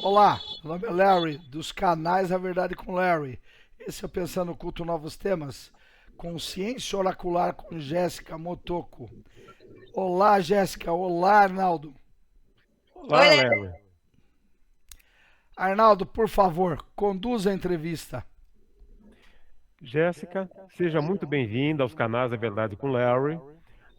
Olá, meu nome é Larry, dos canais A Verdade com Larry. Esse é o Pensando Oculto Novos Temas. Consciência Oracular com Jéssica Motoko. Olá, Jéssica. Olá, Arnaldo. Oi, Olá, Léo. Larry. Arnaldo, por favor, conduza a entrevista. Jéssica, seja muito bem-vinda aos canais A Verdade com Larry.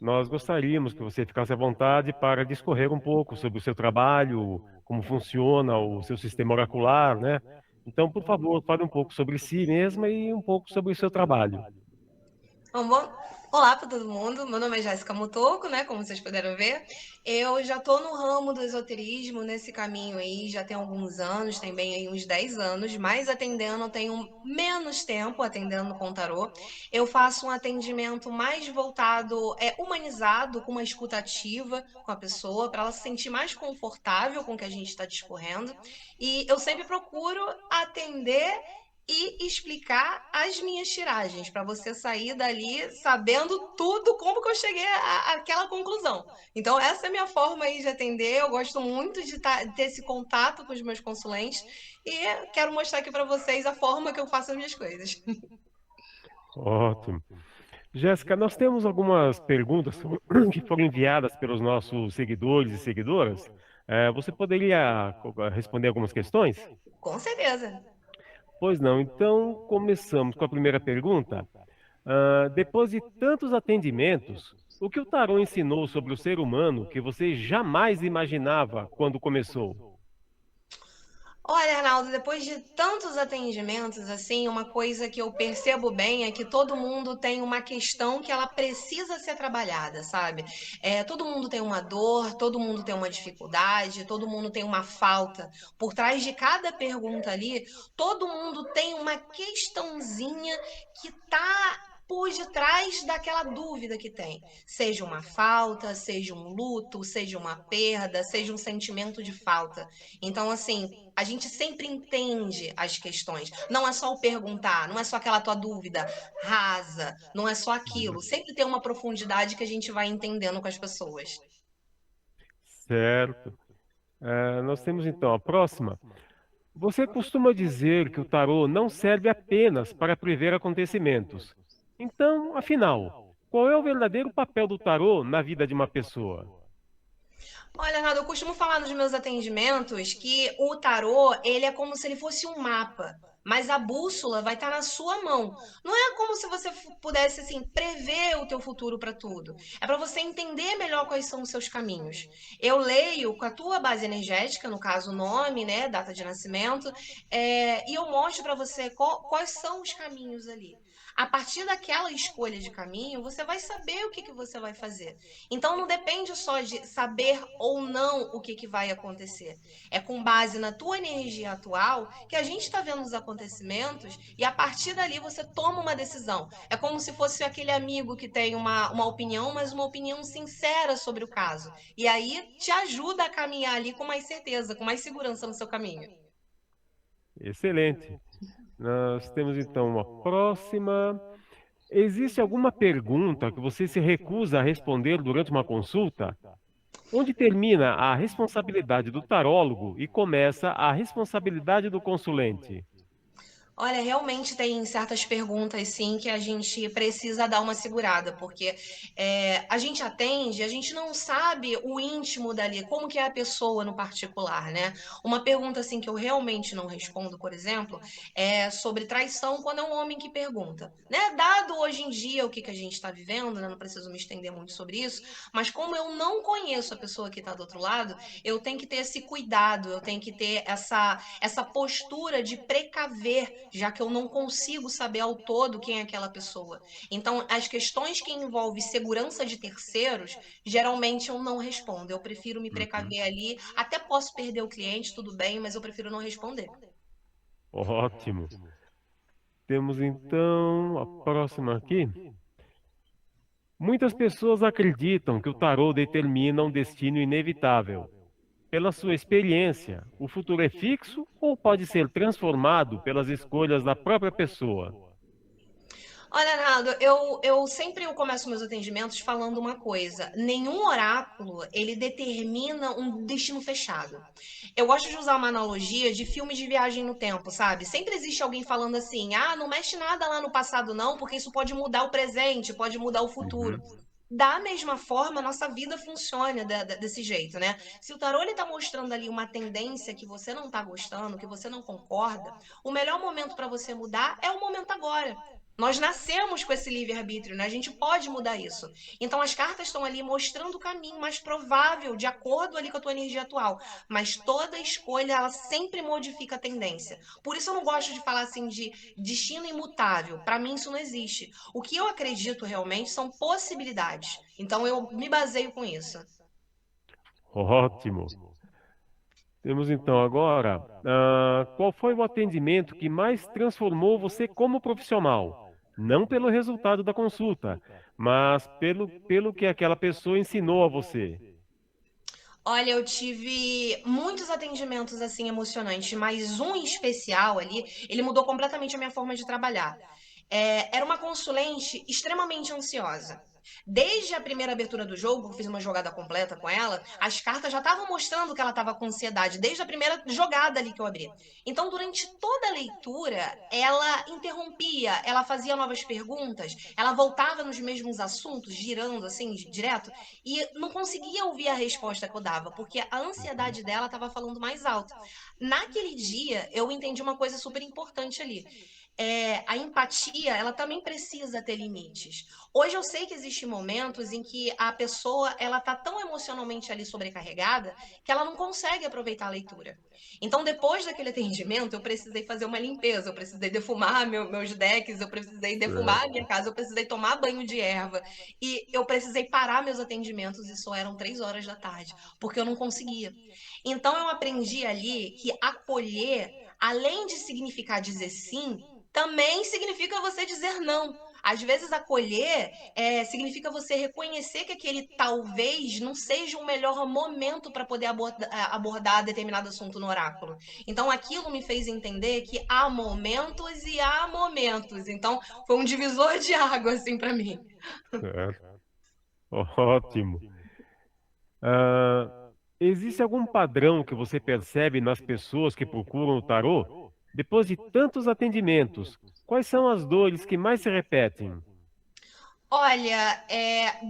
Nós gostaríamos que você ficasse à vontade para discorrer um pouco sobre o seu trabalho, como funciona o seu sistema oracular, né? Então, por favor, fale um pouco sobre si mesma e um pouco sobre o seu trabalho. Olá para todo mundo. Meu nome é Jéssica Motoko, né? Como vocês puderam ver. Eu já tô no ramo do esoterismo, nesse caminho aí, já tem alguns anos, tem bem aí uns 10 anos, mas atendendo, eu tenho menos tempo atendendo com tarô. Eu faço um atendimento mais voltado, humanizado, com uma escuta ativa com a pessoa, para ela se sentir mais confortável com o que a gente está discorrendo. E eu sempre procuro atender e explicar as minhas tiragens, para você sair dali sabendo tudo, como que eu cheguei àquela conclusão. Então, essa é a minha forma aí de atender. Eu gosto muito de ter esse contato com os meus consulentes e quero mostrar aqui para vocês a forma que eu faço as minhas coisas. Ótimo. Jéssica, nós temos algumas perguntas que foram enviadas pelos nossos seguidores e seguidoras. Você poderia responder algumas questões? Com certeza. Pois não. Então, começamos com a primeira pergunta. Depois de tantos atendimentos, o que o tarô ensinou sobre o ser humano que você jamais imaginava quando começou? Olha, Arnaldo, depois de tantos atendimentos, assim, uma coisa que eu percebo bem é que todo mundo tem uma questão que ela precisa ser trabalhada, sabe? Todo mundo tem uma dor, todo mundo tem uma dificuldade, todo mundo tem uma falta. Por trás de cada pergunta ali, todo mundo tem uma questãozinha que tá por detrás daquela dúvida que tem. Seja uma falta, seja um luto, seja uma perda, seja um sentimento de falta. Então, assim, a gente sempre entende as questões. Não é só o perguntar, não é só aquela tua dúvida rasa, não é só aquilo. Sempre tem uma profundidade que a gente vai entendendo com as pessoas. Certo. Nós temos então a próxima. Você costuma dizer que o tarô não serve apenas para prever acontecimentos. Então, afinal, qual é o verdadeiro papel do tarô na vida de uma pessoa? Olha, Renato, eu costumo falar nos meus atendimentos que o tarô, ele é como se ele fosse um mapa, mas a bússola vai estar na sua mão. Não é como se você pudesse assim prever o teu futuro para tudo. É para você entender melhor quais são os seus caminhos. Eu leio com a tua base energética, no caso nome, né, data de nascimento, e eu mostro para você quais são os caminhos ali. A partir daquela escolha de caminho, você vai saber o que, que você vai fazer. Então não depende só de saber ou não o que, que vai acontecer. É com base na tua energia atual que a gente está vendo os acontecimentos e a partir dali você toma uma decisão. É como se fosse aquele amigo que tem uma opinião, mas uma opinião sincera sobre o caso. E aí te ajuda a caminhar ali com mais certeza, com mais segurança no seu caminho. Excelente. Nós temos então uma próxima. Existe alguma pergunta que você se recusa a responder durante uma consulta? Onde termina a responsabilidade do tarólogo e começa a responsabilidade do consulente? Olha, realmente tem certas perguntas, sim, que a gente precisa dar uma segurada, porque a gente atende, a gente não sabe o íntimo dali, como que é a pessoa no particular, né? Uma pergunta, assim, que eu realmente não respondo, por exemplo, é sobre traição quando é um homem que pergunta, né? Dado hoje em dia o que, que a gente está vivendo, né? Não preciso me estender muito sobre isso, mas como eu não conheço a pessoa que está do outro lado, eu tenho que ter esse cuidado, eu tenho que ter essa postura de precaver, já que eu não consigo saber ao todo quem é aquela pessoa. Então, as questões que envolvem segurança de terceiros, geralmente eu não respondo. Eu prefiro me Uhum. precaver ali. Até posso perder o cliente, tudo bem, mas eu prefiro não responder. Ótimo. Temos então a próxima aqui. Muitas pessoas acreditam que o tarô determina um destino inevitável. Pela sua experiência, o futuro é fixo ou pode ser transformado pelas escolhas da própria pessoa? Olha, Nado, eu sempre começo meus atendimentos falando uma coisa: nenhum oráculo ele determina um destino fechado. Eu gosto de usar uma analogia de filmes de viagem no tempo, sabe? Sempre existe alguém falando assim: ah, não mexe nada lá no passado, não, porque isso pode mudar o presente, pode mudar o futuro. Uhum. Da mesma forma, a nossa vida funciona desse jeito, né? Se o tarô ele tá mostrando ali uma tendência que você não tá gostando, que você não concorda, o melhor momento para você mudar é o momento agora. Nós nascemos com esse livre-arbítrio, né? A gente pode mudar isso. Então as cartas estão ali mostrando o caminho mais provável, de acordo ali com a tua energia atual. Mas toda escolha, ela sempre modifica a tendência. Por isso eu não gosto de falar assim de destino imutável. Para mim isso não existe. O que eu acredito realmente são possibilidades. Então eu me baseio com isso. Ótimo. Temos então agora, qual foi o atendimento que mais transformou você como profissional? Não pelo resultado da consulta, mas pelo que aquela pessoa ensinou a você. Olha, eu tive muitos atendimentos assim emocionantes, mas um em especial ali, ele mudou completamente a minha forma de trabalhar. Era uma consulente extremamente ansiosa. Desde a primeira abertura do jogo, eu fiz uma jogada completa com ela, as cartas já estavam mostrando que ela estava com ansiedade, desde a primeira jogada ali que eu abri. Então, durante toda a leitura, ela interrompia, ela fazia novas perguntas, ela voltava nos mesmos assuntos, girando assim, direto, e não conseguia ouvir a resposta que eu dava, porque a Uhum. ansiedade dela estava falando mais alto. Naquele dia, eu entendi uma coisa super importante ali. A empatia, ela também precisa ter limites. Hoje eu sei que existem momentos em que a pessoa, ela tá tão emocionalmente ali sobrecarregada que ela não consegue aproveitar a leitura. Então, depois daquele atendimento, eu precisei fazer uma limpeza, eu precisei defumar meus decks, eu precisei defumar a Certo. minha casa, eu precisei tomar banho de erva e eu precisei parar meus atendimentos e só eram 3 horas da tarde, porque eu não conseguia. Então, eu aprendi ali que acolher, além de significar dizer sim, também significa você dizer não. Às vezes, acolher significa você reconhecer que aquele talvez não seja o melhor momento para poder abordar determinado assunto no oráculo. Então, aquilo me fez entender que há momentos e há momentos. Então, foi um divisor de água, assim, para mim. Certo. Ótimo. Ah, existe algum padrão que você percebe nas pessoas que procuram o tarô? Depois de tantos atendimentos, quais são as dores que mais se repetem? Olha,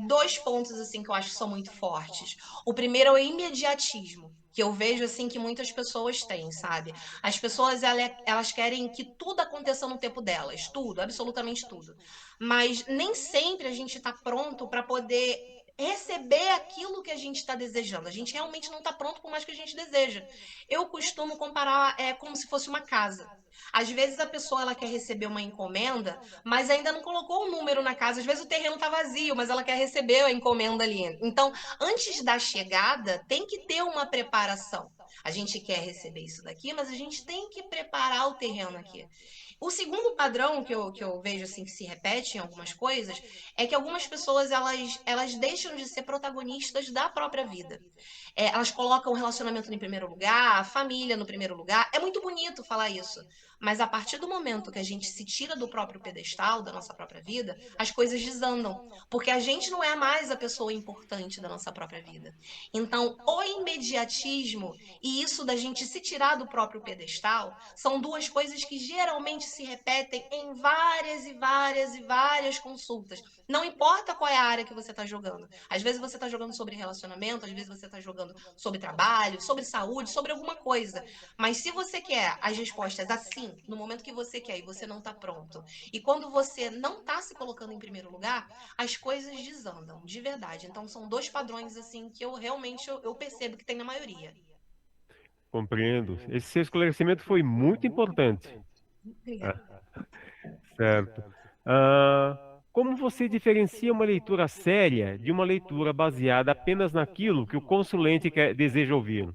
dois pontos assim que eu acho que são muito fortes. O primeiro é o imediatismo, que eu vejo assim que muitas pessoas têm, sabe? As pessoas elas querem que tudo aconteça no tempo delas, tudo, absolutamente tudo. Mas nem sempre a gente está pronto para poder receber aquilo que a gente está desejando. A gente realmente não está pronto por mais que a gente deseja. Eu costumo comparar como se fosse uma casa. Às vezes a pessoa ela quer receber uma encomenda, mas ainda não colocou o número na casa. Às vezes o terreno está vazio, mas ela quer receber a encomenda ali. Então, antes da chegada, tem que ter uma preparação. A gente quer receber isso daqui, mas a gente tem que preparar o terreno aqui. O segundo padrão que eu vejo assim que se repete em algumas coisas é que algumas pessoas elas deixam de ser protagonistas da própria vida. Elas colocam o relacionamento em primeiro lugar, a família no primeiro lugar. É muito bonito falar isso. Mas a partir do momento que a gente se tira do próprio pedestal, da nossa própria vida, as coisas desandam. Porque a gente não é mais a pessoa importante da nossa própria vida. Então, o imediatismo e isso da gente se tirar do próprio pedestal são duas coisas que geralmente se repetem em várias e várias e várias consultas. Não importa qual é a área que você está jogando. Às vezes você está jogando sobre relacionamento, às vezes você está jogando sobre trabalho, sobre saúde, sobre alguma coisa. Mas se você quer as respostas assim, no momento que você quer e você não está pronto, e quando você não está se colocando em primeiro lugar, as coisas desandam, de verdade. Então são dois padrões assim que eu realmente eu percebo que tem na maioria. Compreendo. Esse seu esclarecimento foi muito importante. Ah, Obrigada. certo. Como você diferencia uma leitura séria de uma leitura baseada apenas naquilo que o consulente deseja ouvir?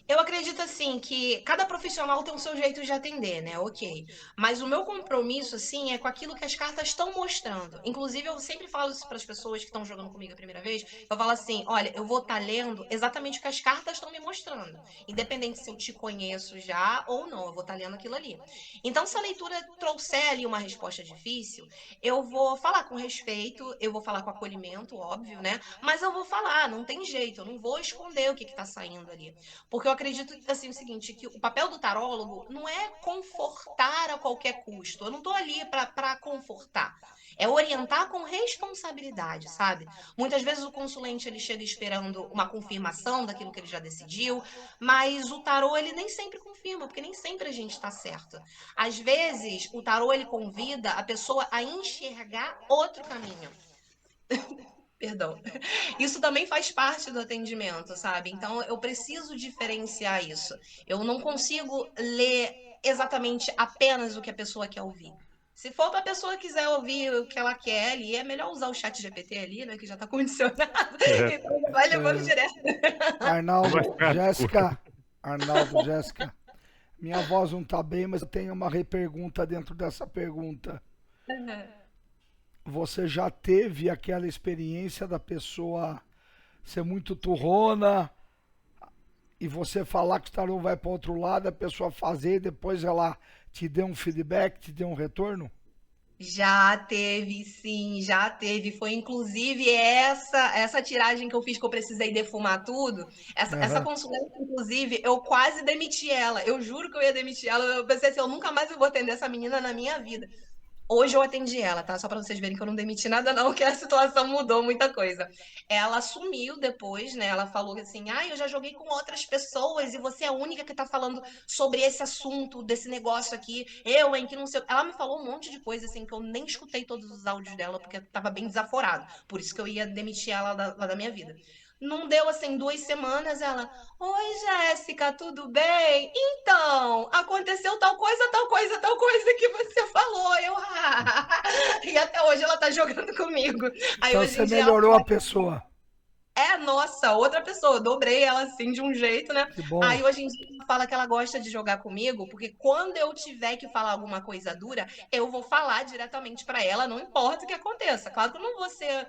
Eu acredito assim que cada profissional tem o seu jeito de atender, né? Ok. Mas o meu compromisso, assim, é com aquilo que as cartas estão mostrando. Inclusive, eu sempre falo isso para as pessoas que estão jogando comigo a primeira vez. Eu falo assim: olha, eu vou estar lendo exatamente o que as cartas estão me mostrando. Independente se eu te conheço já ou não, eu vou estar lendo aquilo ali. Então, se a leitura trouxer ali uma resposta difícil, eu vou falar com respeito, eu vou falar com acolhimento, óbvio, né? Mas eu vou falar, não tem jeito, eu não vou esconder o que está saindo ali. Porque eu acredito assim o seguinte, que o papel do tarólogo não é confortar a qualquer custo. Eu não estou ali para confortar. É orientar com responsabilidade, sabe? Muitas vezes o consulente ele chega esperando uma confirmação daquilo que ele já decidiu, mas o tarô ele nem sempre confirma, porque nem sempre a gente está certo. Às vezes o tarô ele convida a pessoa a enxergar outro caminho. Perdão. Isso também faz parte do atendimento, sabe? Então eu preciso diferenciar isso. Eu não consigo ler exatamente apenas o que a pessoa quer ouvir. Se for para a pessoa quiser ouvir o que ela quer ali, é melhor usar o chat GPT ali, né, que já está condicionado. É, Então vai levando É, direto. é mais Arnaldo, prático. Jéssica, Arnaldo, Jéssica, minha voz não tá bem, mas eu tenho uma repergunta dentro dessa pergunta. Você já teve aquela experiência da pessoa ser muito turrona e você falar que o tarô vai para outro lado, a pessoa fazer e depois ela te deu um feedback, te deu um retorno? Já teve, sim, já teve. Foi inclusive essa tiragem que eu fiz que eu precisei defumar tudo. Essa Aham. consulente, inclusive, eu quase demiti ela. Eu juro que eu ia demitir ela. Eu pensei assim, eu nunca mais vou atender essa menina na minha vida. Hoje eu atendi ela, tá? Só para vocês verem que eu não demiti nada, não, que a situação mudou muita coisa. Ela sumiu depois, né? Ela falou assim: ah, eu já joguei com outras pessoas e você é a única que tá falando sobre esse assunto, desse negócio aqui. Eu, hein, que não sei. Ela me falou um monte de coisa, assim, que eu nem escutei todos os áudios dela, porque tava bem desaforado. Por isso que eu ia demitir ela lá da minha vida. Não deu assim 2 semanas, ela. Oi, Jéssica, tudo bem? Então, aconteceu tal coisa, tal coisa, tal coisa que você falou. Eu, e até hoje ela tá jogando comigo. Aí Então hoje em você dia ela melhorou a pessoa. nossa, outra pessoa. Eu dobrei ela assim de um jeito, né? Que bom. Aí hoje em dia ela fala que ela gosta de jogar comigo, porque quando eu tiver que falar alguma coisa dura, eu vou falar diretamente pra ela, não importa o que aconteça. Claro que eu não vou ser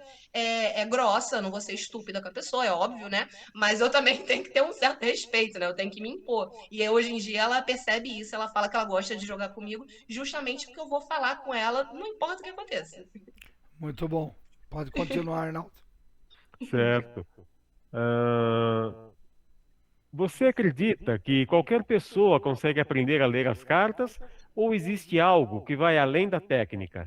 grossa, não vou ser estúpida com a pessoa, é óbvio, né? Mas eu também tenho que ter um certo respeito, né? Eu tenho que me impor. E hoje em dia ela percebe isso, ela fala que ela gosta de jogar comigo, justamente porque eu vou falar com ela, não importa o que aconteça. Muito bom. Pode continuar, Arnaldo. Certo. Ah, você acredita que qualquer pessoa consegue aprender a ler as cartas ou existe algo que vai além da técnica?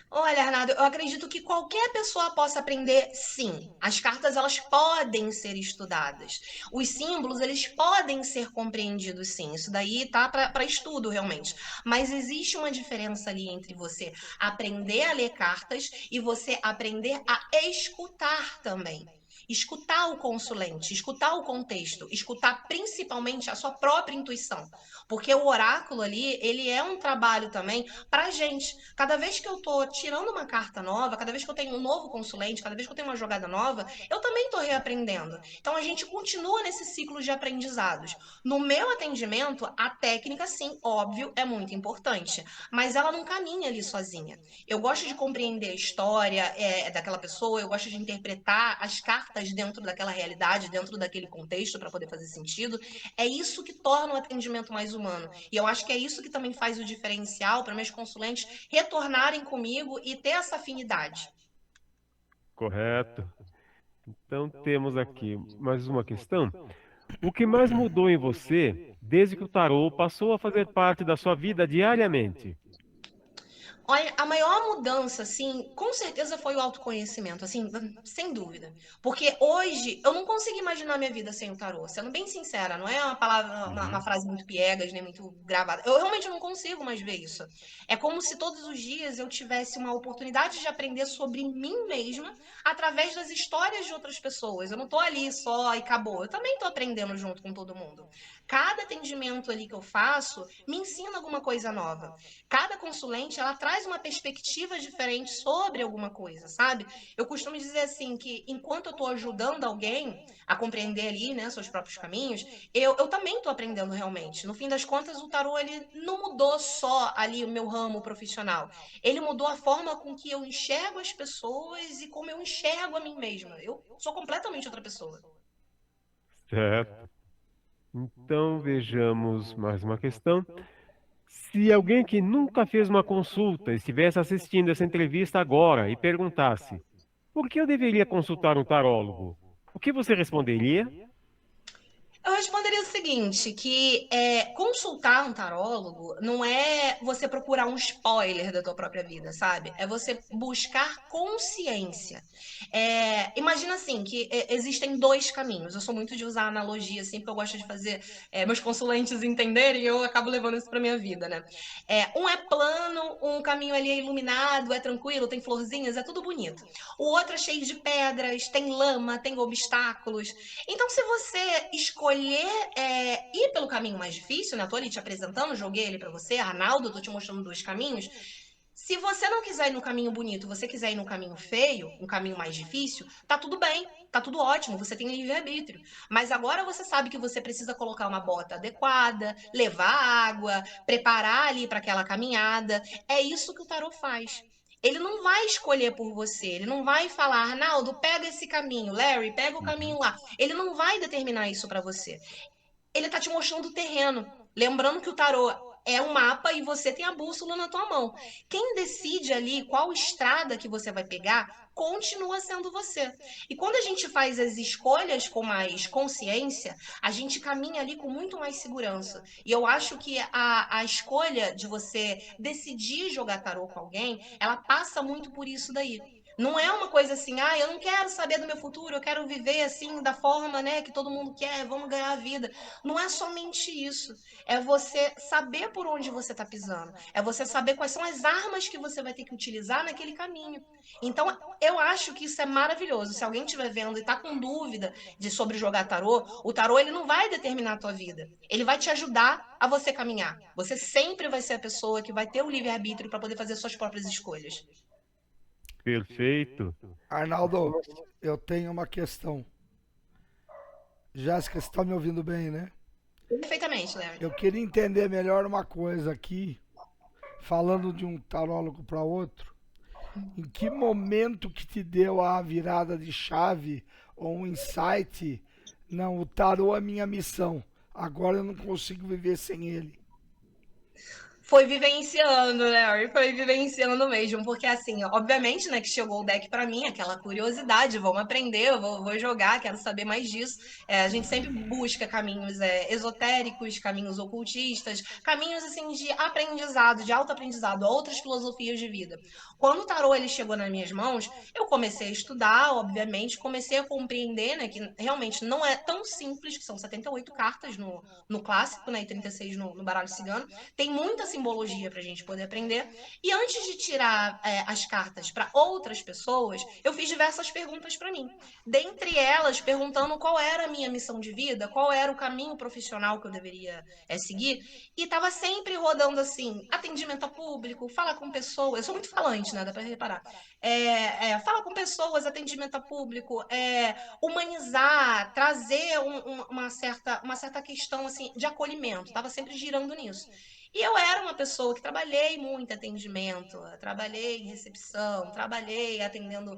Olha, Arnaldo, eu acredito que qualquer pessoa possa aprender, sim. As cartas, elas podem ser estudadas. Os símbolos, eles podem ser compreendidos, sim. Isso daí tá para estudo, realmente. Mas existe uma diferença ali entre você aprender a ler cartas e você aprender a escutar também. Escutar o consulente, escutar o contexto, escutar principalmente a sua própria intuição. Porque o oráculo ali, ele é um trabalho também para gente. Cada vez que eu tô tirando uma carta nova, cada vez que eu tenho um novo consulente, cada vez que eu tenho uma jogada nova, eu também tô reaprendendo. Então a gente continua nesse ciclo de aprendizados. No meu atendimento, a técnica, sim, óbvio, é muito importante, mas ela não caminha ali sozinha. Eu gosto de compreender a história daquela pessoa, eu gosto de interpretar as cartas dentro daquela realidade, dentro daquele contexto, para poder fazer sentido. É isso que torna o atendimento mais humano. E eu acho que é isso que também faz o diferencial para meus consulentes retornarem comigo e ter essa afinidade. Correto. Então temos aqui mais uma questão. O que mais mudou em você desde que o tarô passou a fazer parte da sua vida diariamente? Olha, a maior mudança, assim, com certeza foi o autoconhecimento, assim, sem dúvida. Porque hoje eu não consigo imaginar minha vida sem o tarô, sendo bem sincera, não é uma palavra, uma Uhum. frase muito piegas, nem muito gravada. Eu realmente não consigo mais ver isso. É como se todos os dias eu tivesse uma oportunidade de aprender sobre mim mesma através das histórias de outras pessoas. Eu não tô ali só e acabou. Eu também tô aprendendo junto com todo mundo. Cada atendimento ali que eu faço me ensina alguma coisa nova. Cada consulente, ela traz traz uma perspectiva diferente sobre alguma coisa, sabe? Eu costumo dizer assim que enquanto eu estou ajudando alguém a compreender ali, né, seus próprios caminhos, eu também estou aprendendo realmente. No fim das contas, o tarô ele não mudou só ali o meu ramo profissional. Ele mudou a forma com que eu enxergo as pessoas e como eu enxergo a mim mesma. Eu sou completamente outra pessoa. Certo. Então, vejamos mais uma questão. Se alguém que nunca fez uma consulta estivesse assistindo essa entrevista agora e perguntasse: por que eu deveria consultar um tarólogo? O que você responderia? Eu responderia o seguinte, que consultar um tarólogo não é você procurar um spoiler da tua própria vida, sabe? É você buscar consciência. Imagina assim, que existem dois caminhos. Eu sou muito de usar analogia, assim, porque eu gosto de fazer meus consulentes entenderem e eu acabo levando isso pra minha vida, né? Um é plano, um caminho ali é iluminado, é tranquilo, tem florzinhas, é tudo bonito. O outro é cheio de pedras, tem lama, tem obstáculos. Então, se você escolher ir pelo caminho mais difícil, né? Eu tô ali te apresentando, joguei ele pra você, Arnaldo, tô te mostrando dois caminhos. Se você não quiser ir no caminho bonito, você quiser ir no caminho feio, um caminho mais difícil, tá tudo bem, tá tudo ótimo, você tem livre-arbítrio. Mas agora você sabe que você precisa colocar uma bota adequada, levar água, preparar ali para aquela caminhada. É isso que o tarot faz. Ele não vai escolher por você, ele não vai falar, Arnaldo, pega esse caminho, Larry, pega o caminho Uhum. lá. Ele não vai determinar isso para você. Ele tá te mostrando o terreno. Lembrando que o tarô é um mapa e você tem a bússola na tua mão. Quem decide ali qual estrada que você vai pegar continua sendo você. E quando a gente faz as escolhas com mais consciência, a gente caminha ali com muito mais segurança. E eu acho que a escolha de você decidir jogar tarô com alguém, ela passa muito por isso daí. Não é uma coisa assim, ah, eu não quero saber do meu futuro, eu quero viver assim da forma, né, que todo mundo quer, vamos ganhar a vida. Não é somente isso. É você saber por onde você está pisando. É você saber quais são as armas que você vai ter que utilizar naquele caminho. Então, eu acho que isso é maravilhoso. Se alguém estiver vendo e está com dúvida sobre jogar tarô, o tarô ele não vai determinar a tua vida. Ele vai te ajudar a você caminhar. Você sempre vai ser a pessoa que vai ter o livre-arbítrio para poder fazer suas próprias escolhas. Perfeito. Arnaldo, eu tenho uma questão. Jéssica, você está me ouvindo bem, né? Perfeitamente, Léo. Eu queria entender melhor uma coisa aqui, falando de um tarólogo para outro. Em que momento que te deu a virada de chave ou um insight? Não, o tarô é minha missão. Agora eu não consigo viver sem ele. Foi vivenciando, né, Harry? Foi vivenciando mesmo, porque assim, obviamente, né, que chegou o deck pra mim, aquela curiosidade, vamos aprender, vou jogar, quero saber mais disso. A gente sempre busca caminhos esotéricos, caminhos ocultistas, caminhos assim de aprendizado, de autoaprendizado, outras filosofias de vida. Quando o tarô ele chegou nas minhas mãos, eu comecei a estudar, obviamente, comecei a compreender, né, que realmente não é tão simples, que são 78 cartas no clássico, né, e 36 no baralho cigano. Tem muita simbologia para a gente poder aprender. E antes de tirar as cartas para outras pessoas, eu fiz diversas perguntas para mim. Dentre elas, perguntando qual era a minha missão de vida, qual era o caminho profissional que eu deveria seguir. E estava sempre rodando assim: atendimento a público, fala com pessoas. Eu sou muito falante, né? Dá para reparar. Fala com pessoas, atendimento a público, humanizar, trazer uma certa questão assim de acolhimento. Estava sempre girando nisso. E eu era uma pessoa que trabalhei muito em atendimento, trabalhei em recepção, trabalhei atendendo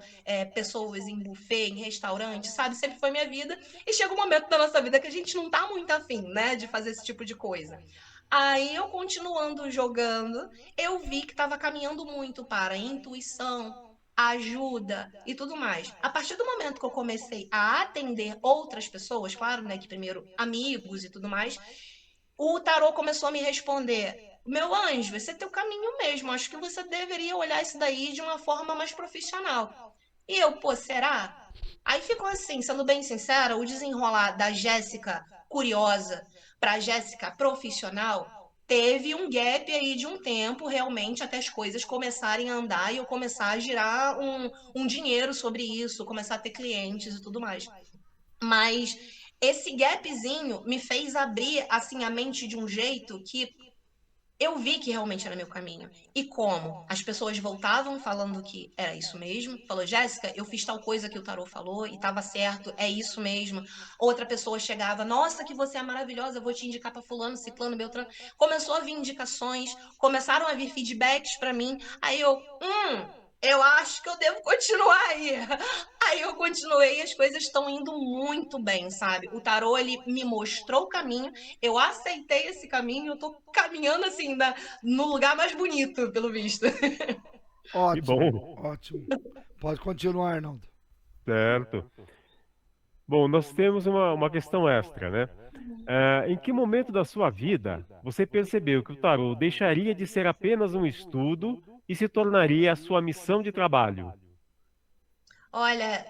pessoas em buffet, em restaurante, sabe? Sempre foi minha vida. E chega um momento da nossa vida que a gente não tá muito afim, né, de fazer esse tipo de coisa. Aí eu continuando jogando, eu vi que estava caminhando muito para intuição, ajuda e tudo mais. A partir do momento que eu comecei a atender outras pessoas, claro, né, que primeiro amigos e tudo mais, o tarô começou a me responder: meu anjo, esse é teu caminho mesmo. Acho que você deveria olhar isso daí de uma forma mais profissional. E eu, pô, será? Aí ficou assim, sendo bem sincera, o desenrolar da Jéssica curiosa para Jéssica profissional teve um gap aí de um tempo, realmente, até as coisas começarem a andar e eu começar a girar um dinheiro sobre isso, começar a ter clientes e tudo mais. Mas esse gapzinho me fez abrir assim a mente de um jeito que eu vi que realmente era meu caminho. E como? As pessoas voltavam falando que era isso mesmo. Falou, Jéssica, eu fiz tal coisa que o tarô falou e estava certo, é isso mesmo. Outra pessoa chegava, nossa, que você é maravilhosa, eu vou te indicar para fulano, ciclano, beltrano. Começou a vir indicações, começaram a vir feedbacks para mim. Aí eu acho que eu devo continuar aí. Aí eu continuei e as coisas estão indo muito bem, sabe? O tarô, ele me mostrou o caminho, eu aceitei esse caminho, eu tô caminhando assim, no lugar mais bonito, pelo visto. Que Ótimo, bom, ótimo. Pode continuar, Arnaldo. certo. Bom, nós temos uma questão extra, né? Em que momento da sua vida você percebeu que o tarô deixaria de ser apenas um estudo e se tornaria a sua missão de trabalho? Olha,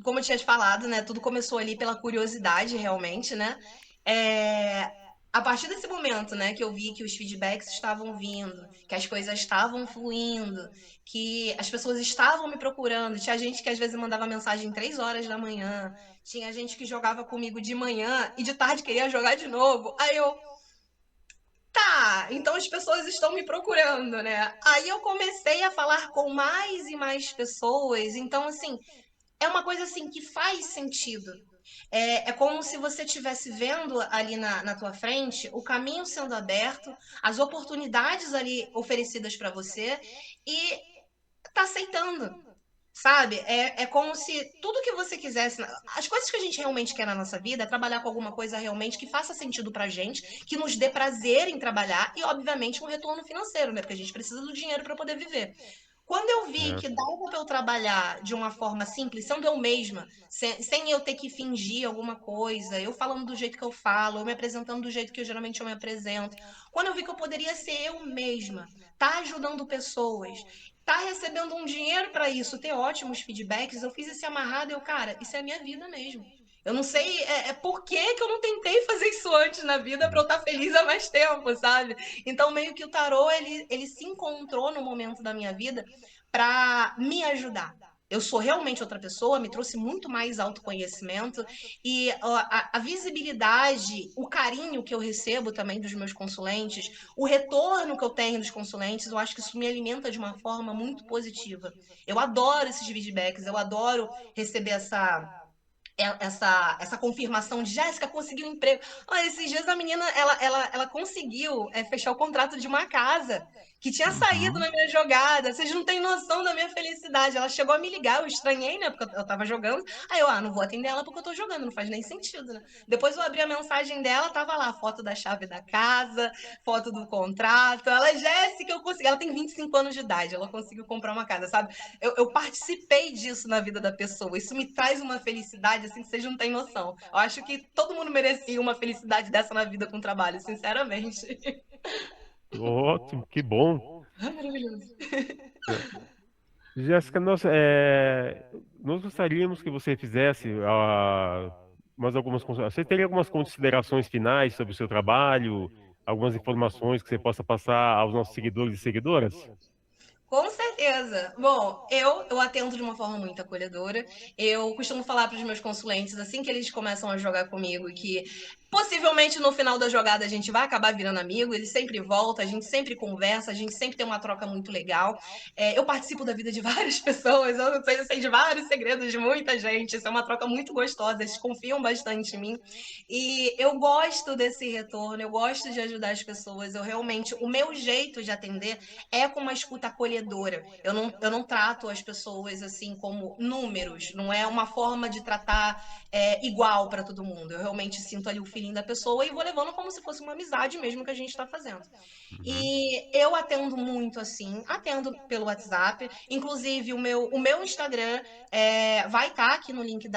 como eu tinha te falado, né? Tudo começou ali pela curiosidade, realmente, né? É, a partir desse momento, né, que eu vi que os feedbacks estavam vindo, que as coisas estavam fluindo, que as pessoas estavam me procurando. Tinha gente que às vezes mandava mensagem 3 horas da manhã, tinha gente que jogava comigo de manhã e de tarde queria jogar de novo. Aí eu, tá, então as pessoas estão me procurando, né? Aí eu comecei a falar com mais e mais pessoas. Então, assim, é uma coisa assim que faz sentido. É como se você estivesse vendo ali na tua frente o caminho sendo aberto, as oportunidades ali oferecidas para você e tá aceitando. Sabe? É como se tudo que você quisesse. As coisas que a gente realmente quer na nossa vida é trabalhar com alguma coisa realmente que faça sentido pra gente, que nos dê prazer em trabalhar e, obviamente, um retorno financeiro, né? Porque a gente precisa do dinheiro para poder viver. Quando eu vi que Certo. dava para eu trabalhar de uma forma simples, sendo eu mesma, sem eu ter que fingir alguma coisa, eu falando do jeito que eu falo, eu me apresentando do jeito que eu geralmente eu me apresento, quando eu vi que eu poderia ser eu mesma, tá ajudando pessoas, tá recebendo um dinheiro para isso, ter ótimos feedbacks, eu fiz esse amarrado e eu, cara, isso é a minha vida mesmo. Eu não sei por que eu não tentei fazer isso antes na vida para eu estar feliz há mais tempo, sabe? Então, meio que o tarô, ele se encontrou no momento da minha vida para me ajudar. Eu sou realmente outra pessoa, me trouxe muito mais autoconhecimento e a visibilidade, o carinho que eu recebo também dos meus consulentes, o retorno que eu tenho dos consulentes, eu acho que isso me alimenta de uma forma muito positiva. Eu adoro esses feedbacks, eu adoro receber essa confirmação de Jéssica conseguiu um emprego. Olha, esses dias a menina ela conseguiu fechar o contrato de uma casa que tinha saído Uhum. na minha jogada. Vocês não têm noção da minha felicidade. Ela chegou a me ligar, eu estranhei, né? Porque eu tava jogando. Aí eu, não vou atender ela porque eu tô jogando, não faz nem sentido, né? Depois eu abri a mensagem dela, tava lá, foto da chave da casa, foto do contrato. Ela, Jéssica, eu consegui. Ela tem 25 anos de idade, ela conseguiu comprar uma casa, sabe? Eu participei disso na vida da pessoa. Isso me traz uma felicidade assim que vocês não têm noção. Eu acho que todo mundo merecia uma felicidade dessa na vida com trabalho, sinceramente. Ótimo, que bom. Maravilhoso. Jéssica, nós gostaríamos que você fizesse você teria algumas considerações finais sobre o seu trabalho, algumas informações que você possa passar aos nossos seguidores e seguidoras? Com certeza. Bom, eu atendo de uma forma muito acolhedora. Eu costumo falar para os meus consulentes, assim que eles começam a jogar comigo, que possivelmente no final da jogada a gente vai acabar virando amigo, eles sempre voltam, a gente sempre conversa, a gente sempre tem uma troca muito legal. Eu participo da vida de várias pessoas, eu sei de vários segredos de muita gente, isso é uma troca muito gostosa, eles confiam bastante em mim. E eu gosto desse retorno, eu gosto de ajudar as pessoas, eu realmente, o meu jeito de atender é com uma escuta acolhedora. Eu não trato as pessoas assim como números, não é uma forma de tratar igual para todo mundo. Eu realmente sinto ali o feeling da pessoa e vou levando como se fosse uma amizade mesmo que a gente está fazendo. Uhum. E eu atendo muito assim, atendo pelo WhatsApp. Inclusive, o meu Instagram vai estar aqui no link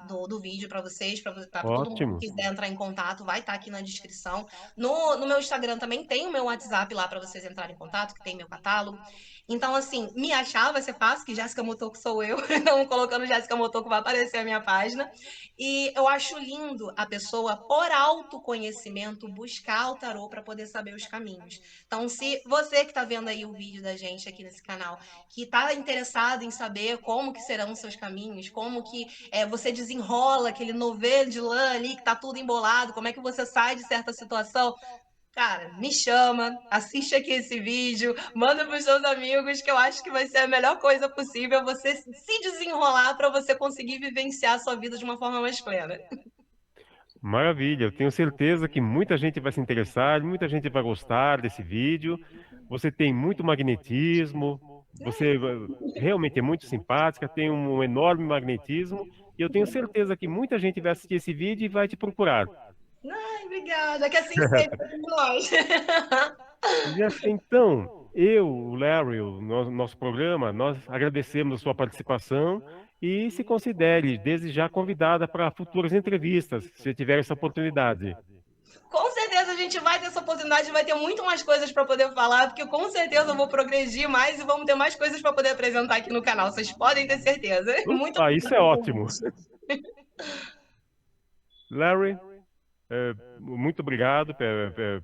do vídeo para vocês, para todo mundo Ótimo. que quiser entrar em contato, vai estar aqui na descrição. No meu Instagram também tem o meu WhatsApp lá para vocês entrarem em contato, que tem meu catálogo. Então, assim, me achar vai ser fácil, que Jéssica Motoko sou eu. Então, colocando Jéssica Motoko vai aparecer a minha página. E eu acho lindo a pessoa, por autoconhecimento, buscar o tarô para poder saber os caminhos. Então, se você que está vendo aí o vídeo da gente aqui nesse canal, que está interessado em saber como que serão os seus caminhos, como que você desenrola aquele novelo de lã ali que está tudo embolado, como é que você sai de certa situação, Cara, me chama, assiste aqui esse vídeo, manda para os seus amigos, que eu acho que vai ser a melhor coisa possível você se desenrolar para você conseguir vivenciar a sua vida de uma forma mais plena. Maravilha, eu tenho certeza que muita gente vai se interessar, muita gente vai gostar desse vídeo. Você tem muito magnetismo, você realmente é muito simpática, tem um enorme magnetismo, e eu tenho certeza que muita gente vai assistir esse vídeo e vai te procurar. Ai, obrigada, que assim seja para nós. Jéssica, então, o Larry, o nosso programa, nós agradecemos a sua participação e se considere desde já convidada para futuras entrevistas, se tiver essa oportunidade. Com certeza a gente vai ter essa oportunidade, vai ter muito mais coisas para poder falar, porque com certeza eu vou progredir mais e vamos ter mais coisas para poder apresentar aqui no canal. Vocês podem ter certeza. Muito Ah, isso é ótimo. Larry, muito obrigado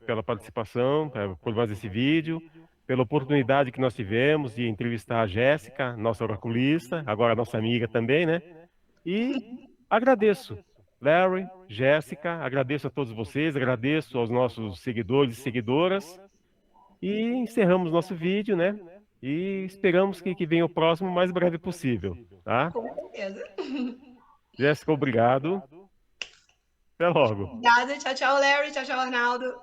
pela participação, por mais esse vídeo, pela oportunidade que nós tivemos de entrevistar a Jéssica, nossa oraculista, agora nossa amiga também, né? E agradeço, Larry, Jéssica, agradeço a todos vocês, agradeço aos nossos seguidores e seguidoras. E encerramos nosso vídeo, né? E esperamos que venha o próximo o mais breve possível, tá? com certeza. Jéssica, obrigado. Até logo. Obrigada, tchau, tchau, Larry, tchau, tchau, Arnaldo.